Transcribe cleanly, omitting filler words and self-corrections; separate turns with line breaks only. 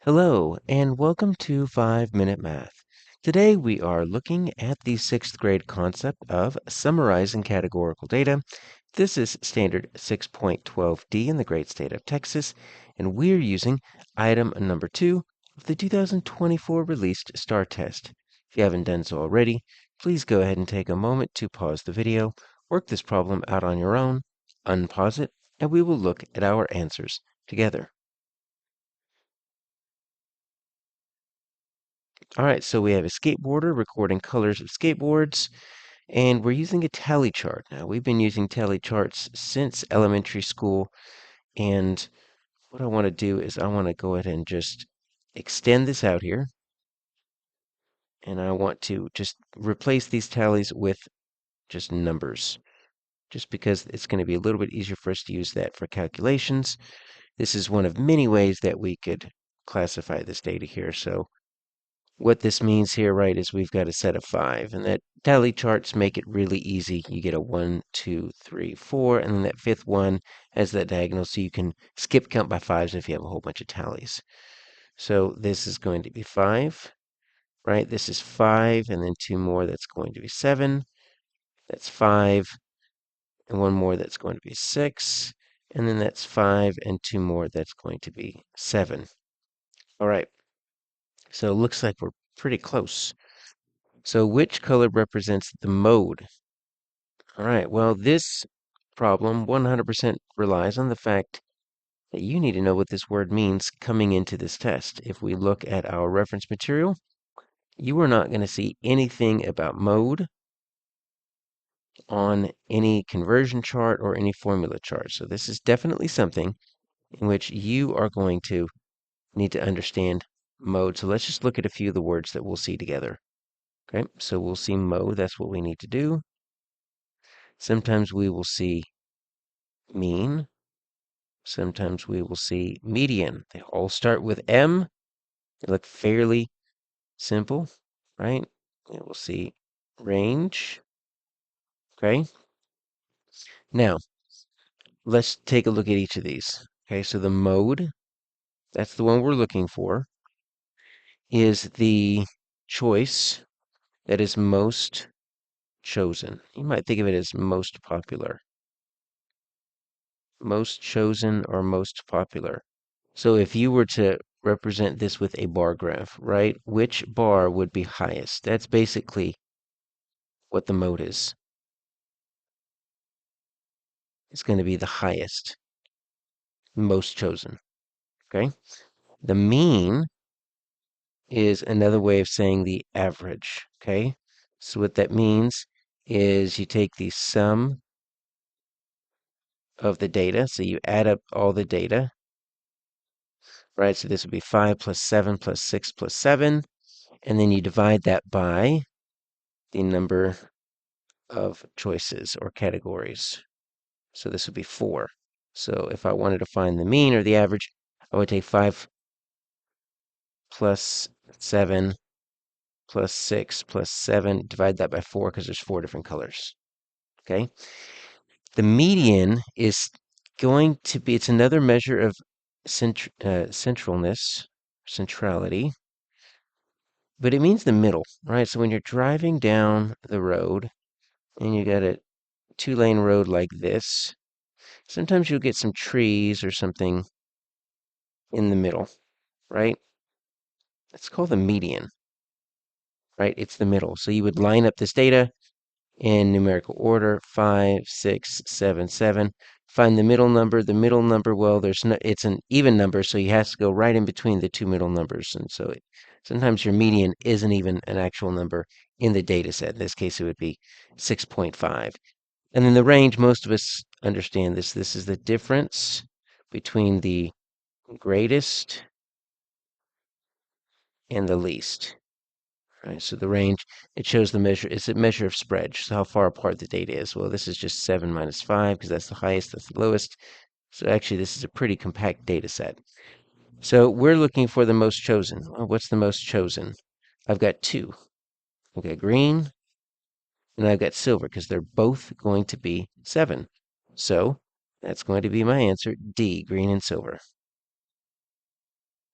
Hello, and welcome to 5 Minute Math. Today we are looking at the 6th grade concept of summarizing categorical data. This is standard 6.12D in the great state of Texas, and we're using item number 2 of the 2024 released STAAR test. If you haven't done so already, please go ahead and take a moment to pause the video, work this problem out on your own, unpause it, and we will look at our answers together. All right, so we have a skateboarder recording colors of skateboards, and we're using a tally chart. Now, we've been using tally charts since elementary school, and what I want to do is I want to go ahead and just extend this out here, and I want to just replace these tallies with just numbers, just because it's going to be a little bit easier for us to use that for calculations. This is one of many ways that we could classify this data here. So what this means here, right, is we've got a set of 5, and that tally charts make it really easy. You get a 1, 2, 3, 4, and then that fifth one has that diagonal, so you can skip count by 5s if you have a whole bunch of tallies. So this is going to be 5, right? This is 5, and then 2 more, that's going to be 7. That's 5, and 1 more, that's going to be 6. And then that's 5, and 2 more, that's going to be 7. All right, so it looks like we're pretty close. So which color represents the mode? All right, well, this problem 100% relies on the fact that you need to know what this word means coming into this test. If we look at our reference material, you are not going to see anything about mode on any conversion chart or any formula chart. So this is definitely something in which you are going to need to understand mode. So let's just look at a few of the words that we'll see together. Okay, so we'll see mode. That's what we need to do. Sometimes we will see mean. Sometimes we will see median. They all start with M. They look fairly simple, right? And we'll see range. Okay. Now, let's take a look at each of these. Okay, so the mode, that's the one we're looking for, is the choice that is most chosen. You might think of it as most popular. Most chosen or most popular. So if you were to represent this with a bar graph, right? Which bar would be highest? That's basically what the mode is. It's going to be the highest, most chosen. Okay? The mean is another way of saying the average. Okay? So what that means is you take the sum of the data. So you add up all the data, right? So this would be 5 plus 7 plus 6 plus 7. And then you divide that by the number of choices or categories. So this would be 4. So if I wanted to find the mean or the average, I would take 5 plus 7 plus 6 plus 7, divide that by 4 because there's 4 different colors. Okay? The median is going to be, it's another measure of centralness, centrality, but it means the middle, right? So when you're driving down the road and you got a 2-lane road like this, sometimes you'll get some trees or something in the middle, right? It's called the median, right? It's the middle. So you would line up this data in numerical order, 5, 6, 7, 7. Find the middle number. The middle number, well, it's an even number, so you have to go right in between the two middle numbers. And so sometimes your median isn't even an actual number in the data set. In this case, it would be 6.5. And then the range, most of us understand this. This is the difference between the greatest and the least. Right, so the range, it shows the measure, it's a measure of spread, so how far apart the data is. Well, this is just 7 minus 5, because that's the highest, that's the lowest. So actually, this is a pretty compact data set. So we're looking for the most chosen. Well, what's the most chosen? I've got 2. I've got green, and I've got silver, because they're both going to be 7. So that's going to be my answer, D, green and silver.